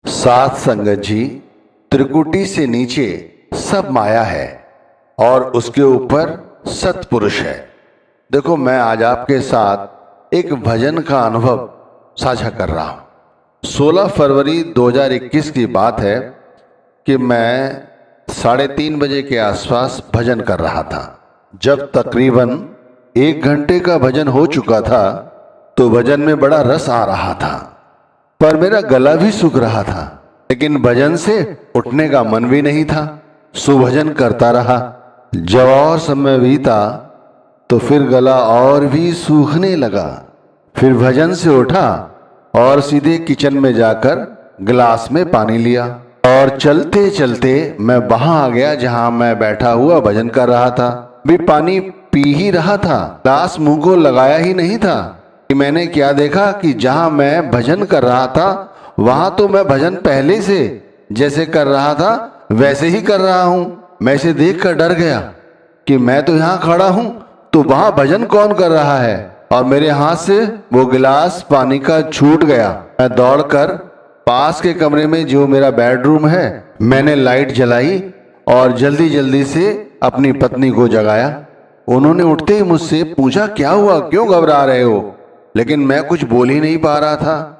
साथ संगत जी, त्रिकुटी से नीचे सब माया है और उसके ऊपर सतपुरुष है। देखो, मैं आज आपके साथ एक भजन का अनुभव साझा कर रहा हूं। 16 फरवरी 2021 की बात है कि मैं 3:30 बजे के आसपास भजन कर रहा था। जब तकरीबन 1 घंटे का भजन हो चुका था तो भजन में बड़ा रस आ रहा था, पर मेरा गला भी सूख रहा था, लेकिन भजन से उठने का मन भी नहीं था। सुभजन करता रहा। जब और समय बीता तो फिर गला और भी सूखने लगा। फिर भजन से उठा और सीधे किचन में जाकर गिलास में पानी लिया और चलते चलते मैं वहां आ गया जहां मैं बैठा हुआ भजन कर रहा था। भी पानी पी ही रहा था, गिलास मुंह को लगाया ही नहीं था कि मैंने क्या देखा कि जहां मैं भजन कर रहा था वहां तो मैं भजन पहले से जैसे कर रहा था वैसे ही कर रहा हूं। मैं इसे देखकर डर गया कि मैं तो यहां खड़ा हूं तो वहां भजन कौन कर रहा है, और मेरे हाथ से वो गिलास पानी का छूट गया। मैं दौड़कर पास के कमरे में जो मेरा बेडरूम है, मैंने लाइट जलाई और जल्दी जल्दी से अपनी पत्नी को जगाया। उन्होंने उठते ही मुझसे पूछा, क्या हुआ, क्यों घबरा रहे हो? लेकिन मैं कुछ बोल ही नहीं पा रहा था।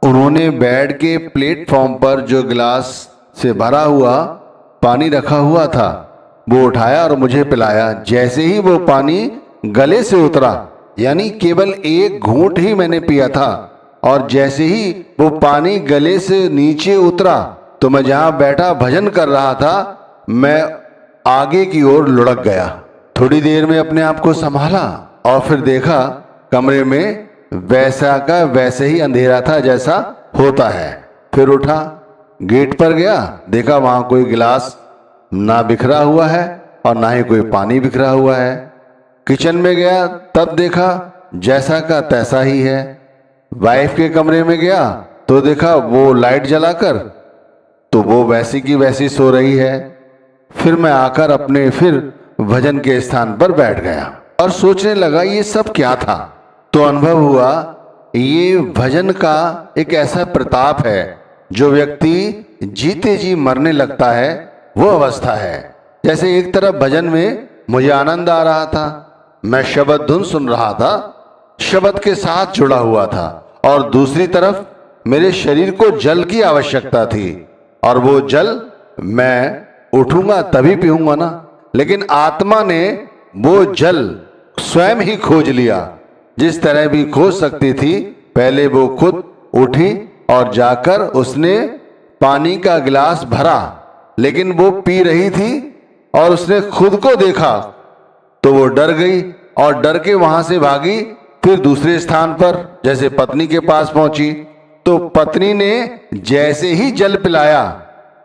उन्होंने बेड के प्लेटफॉर्म पर जो गिलास से भरा हुआ पानी रखा हुआ था वो उठाया और मुझे पिलाया। जैसे ही वो पानी गले से उतरा, यानी केवल एक घूंट ही मैंने पिया था, और जैसे ही वो पानी गले से नीचे उतरा तो मैं जहां बैठा भजन कर रहा था मैं आगे की ओर लुढ़क गया। थोड़ी देर में अपने आप को संभाला और फिर देखा कमरे में वैसा का वैसे ही अंधेरा था जैसा होता है। फिर उठा, गेट पर गया, देखा वहां कोई गिलास ना बिखरा हुआ है और ना ही कोई पानी बिखरा हुआ है। किचन में गया, तब देखा जैसा का तैसा ही है। वाइफ के कमरे में गया तो देखा वो लाइट जलाकर तो वो वैसी की वैसी सो रही है। फिर मैं आकर अपने फिर भजन के स्थान पर बैठ गया और सोचने लगा ये सब क्या था। तो अनुभव हुआ ये भजन का एक ऐसा प्रताप है जो व्यक्ति जीते जी मरने लगता है, वो अवस्था है। जैसे एक तरफ भजन में मुझे आनंद आ रहा था, मैं शब्द धुन सुन रहा था, शब्द के साथ जुड़ा हुआ था, और दूसरी तरफ मेरे शरीर को जल की आवश्यकता थी, और वो जल मैं उठूंगा तभी पीऊंगा ना। लेकिन आत्मा ने वो जल स्वयं ही खोज लिया। जिस तरह भी खोज सकती थी, पहले वो खुद उठी और जाकर उसने पानी का गिलास भरा, लेकिन वो पी रही थी और उसने खुद को देखा तो वो डर गई और डर के वहां से भागी। फिर दूसरे स्थान पर जैसे पत्नी के पास पहुंची तो पत्नी ने जैसे ही जल पिलाया,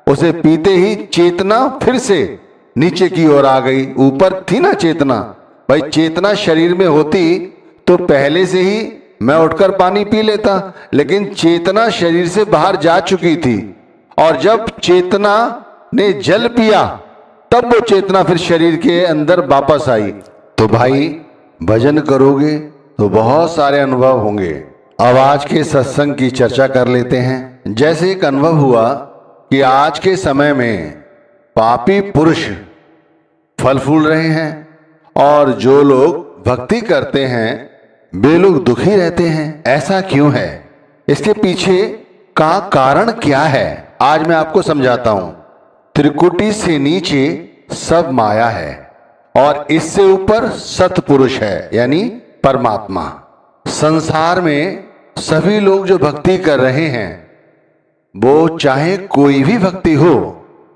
उसे पीते ही चेतना फिर से नीचे की ओर आ गई। ऊपर थी ना चेतना, भाई चेतना शरीर में होती तो पहले से ही मैं उठकर पानी पी लेता, लेकिन चेतना शरीर से बाहर जा चुकी थी, और जब चेतना ने जल पिया तब वो चेतना फिर शरीर के अंदर वापस आई। तो भाई भजन करोगे तो बहुत सारे अनुभव होंगे। अब आज के सत्संग की चर्चा कर लेते हैं। जैसे एक अनुभव हुआ कि आज के समय में पापी पुरुष फल फूल रहे हैं और जो लोग भक्ति करते हैं वे लोग दुखी रहते हैं। ऐसा क्यों है? इसके पीछे का कारण क्या है? आज मैं आपको समझाता हूं। त्रिकुटी से नीचे सब माया है और इससे ऊपर सतपुरुष है, यानी परमात्मा। संसार में सभी लोग जो भक्ति कर रहे हैं वो चाहे कोई भी भक्ति हो,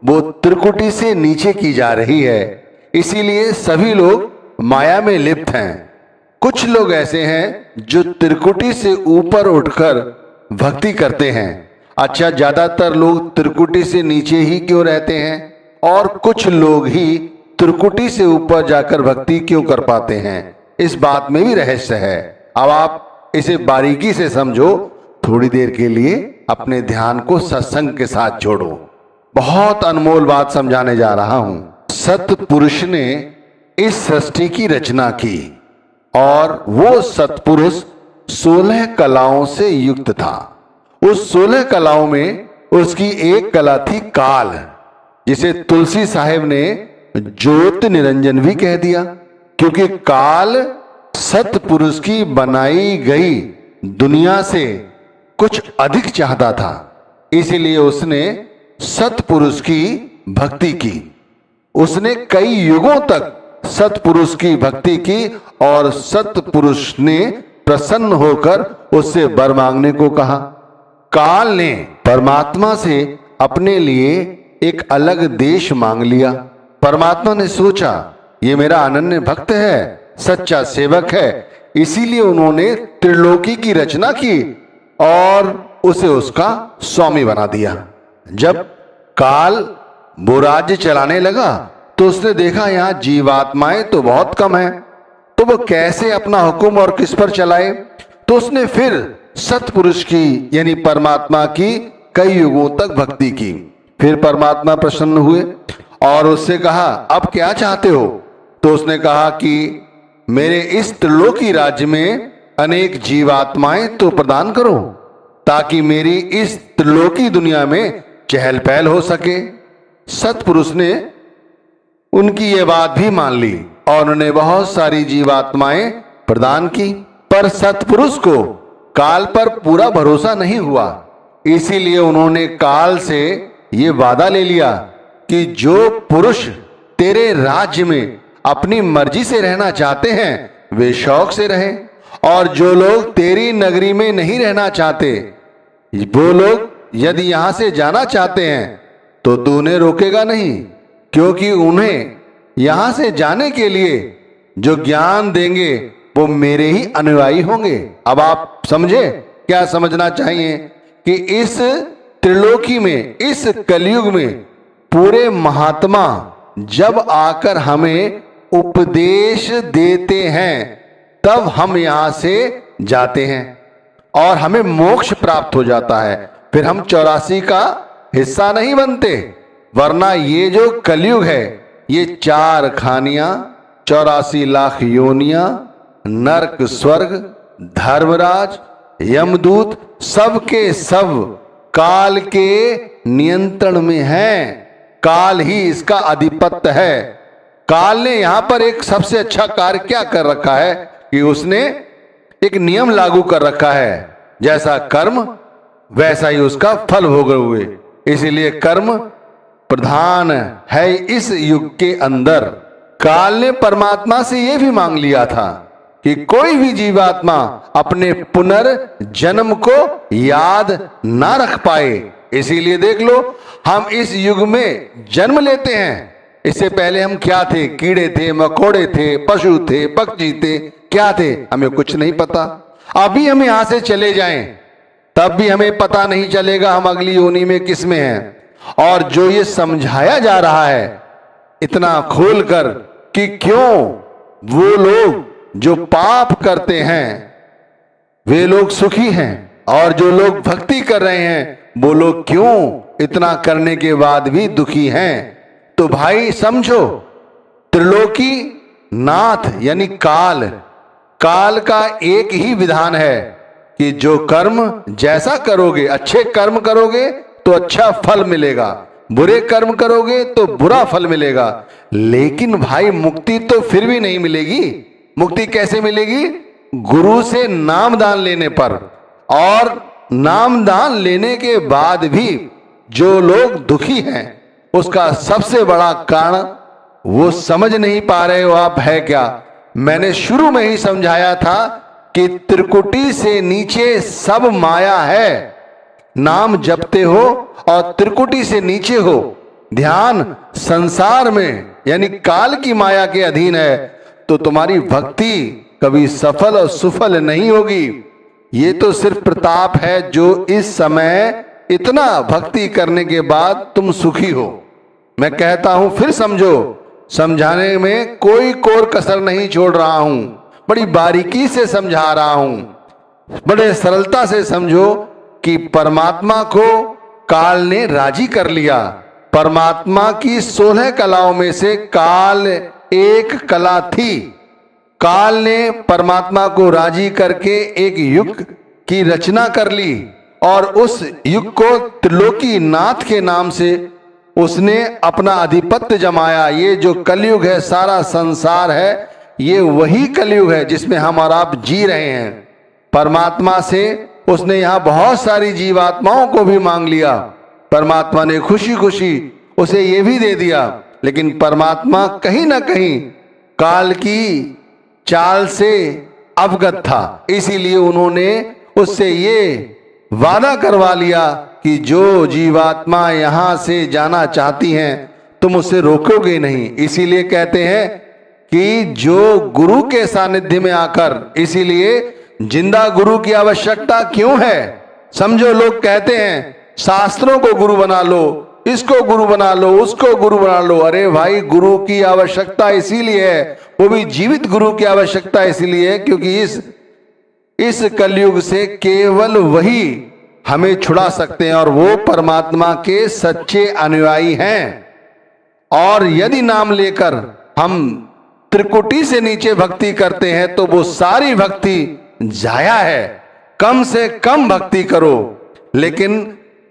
वो त्रिकुटी से नीचे की जा रही है। इसीलिए सभी लोग माया में लिप्त हैं। कुछ लोग ऐसे हैं जो त्रिकुटी से ऊपर उठकर भक्ति करते हैं। अच्छा, ज्यादातर लोग त्रिकुटी से नीचे ही क्यों रहते हैं, और कुछ लोग ही त्रिकुटी से ऊपर जाकर भक्ति क्यों कर पाते हैं? इस बात में भी रहस्य है। अब आप इसे बारीकी से समझो। थोड़ी देर के लिए अपने ध्यान को सत्संग के साथ जोड़ो। बहुत अनमोल बात समझाने जा रहा हूं। सतपुरुष ने इस सृष्टि की रचना की और वो सतपुरुष 16 कलाओं से युक्त था। उस 16 कलाओं में उसकी एक कला थी काल, जिसे तुलसी साहेब ने ज्योत निरंजन भी कह दिया, क्योंकि काल सतपुरुष की बनाई गई दुनिया से कुछ अधिक चाहता था। इसीलिए उसने सतपुरुष की भक्ति की। उसने कई युगों तक सतपुरुष की भक्ति की और सतपुरुष ने प्रसन्न होकर उससे वर मांगने को कहा। काल ने परमात्मा से अपने लिए एक अलग देश मांग लिया। परमात्मा ने सोचा ये मेरा अनन्य भक्त है, सच्चा सेवक है, इसीलिए उन्होंने त्रिलोकी की रचना की और उसे उसका स्वामी बना दिया। जब काल वो राज्य चलाने लगा तो उसने देखा यहाँ जीवात्माएं तो बहुत कम हैं, तो वो कैसे अपना हुक्म और किस पर चलाए। तो उसने फिर सतपुरुष की यानी परमात्मा की कई युगों तक भक्ति की। फिर परमात्मा प्रसन्न हुए और उससे कहा अब क्या चाहते हो। तो उसने कहा कि मेरे इस त्रिलोकी राज्य में अनेक जीवात्माएं तो प्रदान करो, ताकि मेरी इस त्रिलोकी दुनिया में चहल पहल हो सके। सतपुरुष ने उनकी ये बात भी मान ली और उन्होंने बहुत सारी जीवात्माएं प्रदान की। पर सतपुरुष को काल पर पूरा भरोसा नहीं हुआ, इसीलिए उन्होंने काल से ये वादा ले लिया कि जो पुरुष तेरे राज्य में अपनी मर्जी से रहना चाहते हैं वे शौक से रहें, और जो लोग तेरी नगरी में नहीं रहना चाहते वो लोग यदि यहां से जाना चाहते हैं तो तू उन्हें रोकेगा नहीं, क्योंकि उन्हें यहां से जाने के लिए जो ज्ञान देंगे वो मेरे ही अनुयायी होंगे। अब आप समझे क्या समझना चाहिए कि इस त्रिलोकी में, इस कलयुग में पूरे महात्मा जब आकर हमें उपदेश देते हैं तब हम यहां से जाते हैं और हमें मोक्ष प्राप्त हो जाता है। फिर हम 84 का हिस्सा नहीं बनते, वरना ये जो कलयुग है ये 4 खानियां, 84 लाख योनियां, नरक स्वर्ग, धर्मराज, यमदूत सब के सब काल के नियंत्रण में हैं। काल ही इसका अधिपत्य है। काल ने यहां पर एक सबसे अच्छा कार्य क्या कर रखा है कि उसने एक नियम लागू कर रखा है, जैसा कर्म वैसा ही उसका फल भोग हुए। इसीलिए कर्म प्रधान है इस युग के अंदर। काल ने परमात्मा से यह भी मांग लिया था कि कोई भी जीवात्मा अपने पुनर्जन्म को याद ना रख पाए। इसीलिए देख लो, हम इस युग में जन्म लेते हैं, इससे पहले हम क्या थे? कीड़े थे, मकोड़े थे, पशु थे, पक्षी थे, क्या थे? हमें कुछ नहीं पता। अभी हम यहां से चले जाएं तब भी हमें पता नहीं चलेगा हम अगली योनि में किस में हैं। और जो ये समझाया जा रहा है इतना खोलकर कि क्यों वो लोग जो पाप करते हैं वे लोग सुखी हैं और जो लोग भक्ति कर रहे हैं वो लोग क्यों इतना करने के बाद भी दुखी हैं। तो भाई समझो, त्रिलोकी नाथ यानी काल, काल का एक ही विधान है कि जो कर्म जैसा करोगे, अच्छे कर्म करोगे तो अच्छा फल मिलेगा, बुरे कर्म करोगे तो बुरा फल मिलेगा। लेकिन भाई मुक्ति तो फिर भी नहीं मिलेगी। मुक्ति कैसे मिलेगी? गुरु से नामदान लेने पर। और नामदान लेने के बाद भी जो लोग दुखी हैं उसका सबसे बड़ा कारण वो समझ नहीं पा रहे हो आप है क्या। मैंने शुरू में ही समझाया था कि त्रिकुटी से नीचे सब माया है। नाम जपते हो और त्रिकुटी से नीचे हो, ध्यान संसार में यानी काल की माया के अधीन है, तो तुम्हारी भक्ति कभी सफल और सुफल नहीं होगी। ये तो सिर्फ प्रताप है जो इस समय इतना भक्ति करने के बाद तुम सुखी हो। मैं कहता हूं फिर समझो, समझाने में कोई कोर कसर नहीं छोड़ रहा हूं, बड़ी बारीकी से समझा रहा हूं। बड़े सरलता से समझो कि परमात्मा को काल ने राजी कर लिया। परमात्मा की 16 कलाओं में से काल एक कला थी। काल ने परमात्मा को राजी करके एक युग की रचना कर ली और उस युग को त्रिलोकी नाथ के नाम से उसने अपना आधिपत्य जमाया। ये जो कलयुग है, सारा संसार है, ये वही कलयुग है जिसमें हम और आप जी रहे हैं। परमात्मा से उसने यहाँ बहुत सारी जीवात्माओं को भी मांग लिया। परमात्मा ने खुशी खुशी उसे ये भी दे दिया, लेकिन परमात्मा कहीं ना कहीं काल की चाल से अवगत था, इसीलिए उन्होंने उससे ये वादा करवा लिया कि जो जीवात्मा यहां से जाना चाहती हैं तुम उससे रोकोगे नहीं। इसीलिए कहते हैं कि जो गुरु के सानिध्य में आकर, इसीलिए जिंदा गुरु की आवश्यकता क्यों है? समझो, लोग कहते हैं शास्त्रों को गुरु बना लो, इसको गुरु बना लो, उसको गुरु बना लो। अरे भाई, गुरु की आवश्यकता इसीलिए है, वो भी जीवित गुरु की आवश्यकता इसीलिए है क्योंकि इस कलयुग से केवल वही हमें छुड़ा सकते हैं और वो परमात्मा के सच्चे अनुयायी हैं। और यदि नाम लेकर हम त्रिकुटी से नीचे भक्ति करते हैं तो वो सारी भक्ति जाया है। कम से कम भक्ति करो, लेकिन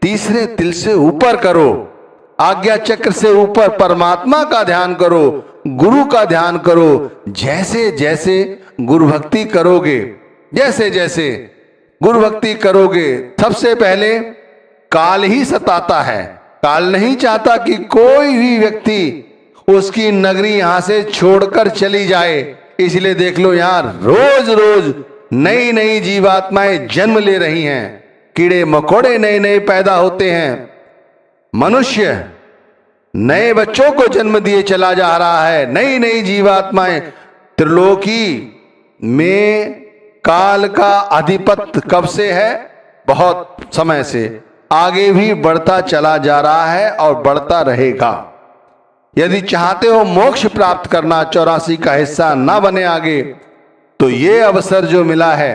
तीसरे तिल से ऊपर करो, आज्ञा चक्र से ऊपर परमात्मा का ध्यान करो, गुरु का ध्यान करो। जैसे जैसे गुरु भक्ति करोगे, जैसे जैसे गुरु भक्ति करोगे, सबसे पहले काल ही सताता है। काल नहीं चाहता कि कोई भी व्यक्ति उसकी नगरी यहां से छोड़कर चली जाए। इसलिए देख लो, यहां रोज रोज नई नई जीवात्माएं जन्म ले रही हैं, कीड़े मकोड़े नए नए पैदा होते हैं, मनुष्य नए बच्चों को जन्म दिए चला जा रहा है, नई नई जीवात्माएं। त्रिलोकी में काल का आधिपत्य कब से है? बहुत समय से, आगे भी बढ़ता चला जा रहा है और बढ़ता रहेगा। यदि चाहते हो मोक्ष प्राप्त करना, 84 का हिस्सा ना बने आगे, तो ये अवसर जो मिला है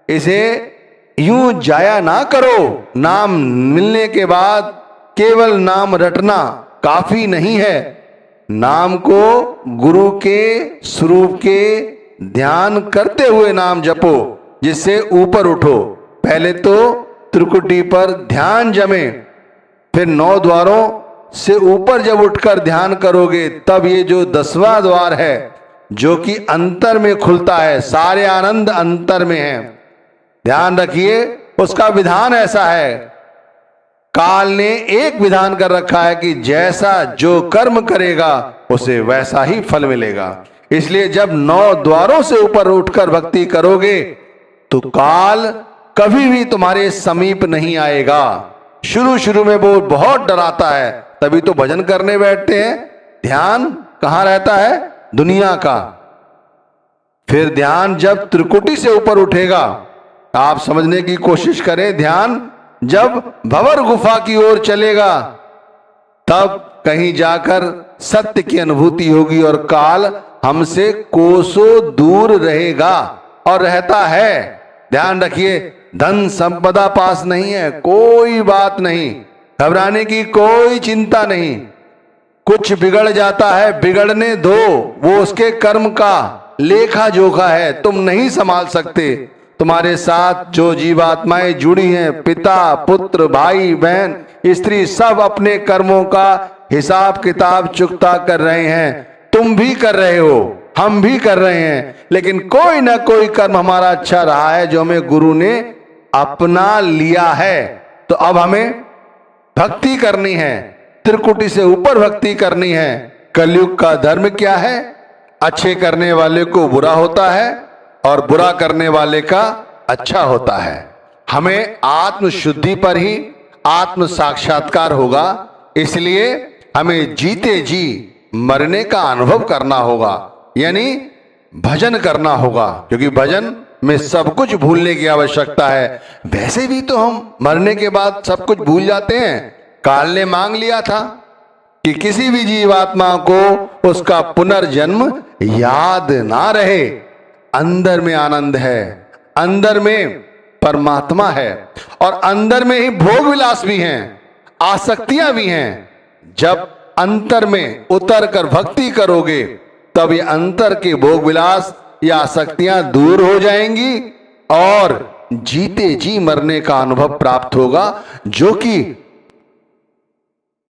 इसे यूं जाया ना करो। नाम मिलने के बाद केवल नाम रटना काफी नहीं है। नाम को गुरु के स्वरूप के ध्यान करते हुए नाम जपो, जिससे ऊपर उठो। पहले तो त्रिकुटी पर ध्यान जमे, फिर 9 द्वारों से ऊपर जब उठकर ध्यान करोगे, तब ये जो 10वां द्वार है जो कि अंतर में खुलता है, सारे आनंद अंतर में है। ध्यान रखिए, उसका विधान ऐसा है, काल ने एक विधान कर रखा है कि जैसा जो कर्म करेगा उसे वैसा ही फल मिलेगा। इसलिए जब 9 द्वारों से ऊपर उठकर भक्ति करोगे तो काल कभी भी तुम्हारे समीप नहीं आएगा। शुरू शुरू में वो बहुत डराता है, तभी तो भजन करने बैठते हैं। ध्यान कहां रहता है? दुनिया का। फिर ध्यान जब त्रिकुटी से ऊपर उठेगा, आप समझने की कोशिश करें, ध्यान जब भंवर गुफा की ओर चलेगा, तब कहीं जाकर सत्य की अनुभूति होगी और काल हमसे कोसों दूर रहेगा और रहता है। ध्यान रखिए, धन संपदा पास नहीं है, कोई बात नहीं, घबराने की कोई चिंता नहीं। कुछ बिगड़ जाता है, बिगड़ने दो, वो उसके कर्म का लेखा जोखा है, तुम नहीं संभाल सकते। तुम्हारे साथ जो जीवात्माएं जुड़ी हैं, पिता पुत्र भाई बहन स्त्री, सब अपने कर्मों का हिसाब किताब चुकता कर रहे हैं। तुम भी कर रहे हो, हम भी कर रहे हैं, लेकिन कोई ना कोई कर्म हमारा अच्छा रहा है जो हमें गुरु ने अपना लिया है। तो अब हमें भक्ति करनी है, त्रिकुटी से ऊपर भक्ति करनी है। कलयुग का धर्म क्या है? अच्छे करने वाले को बुरा होता है और बुरा करने वाले का अच्छा होता है। हमें आत्म शुद्धि पर ही आत्म साक्षात्कार होगा, इसलिए हमें जीते जी मरने का अनुभव करना होगा, यानी भजन करना होगा, क्योंकि भजन में सब कुछ भूलने की आवश्यकता है। वैसे भी तो हम मरने के बाद सब कुछ भूल जाते हैं। काल ने मांग लिया था कि किसी भी जीवात्मा को उसका पुनर्जन्म याद ना रहे। अंदर में आनंद है, अंदर में परमात्मा है और अंदर में ही भोग विलास भी हैं, आसक्तियां भी हैं। जब अंतर में उतर कर भक्ति करोगे, तब ये अंतर के भोग विलास या आसक्तियां दूर हो जाएंगी और जीते जी मरने का अनुभव प्राप्त होगा, जो कि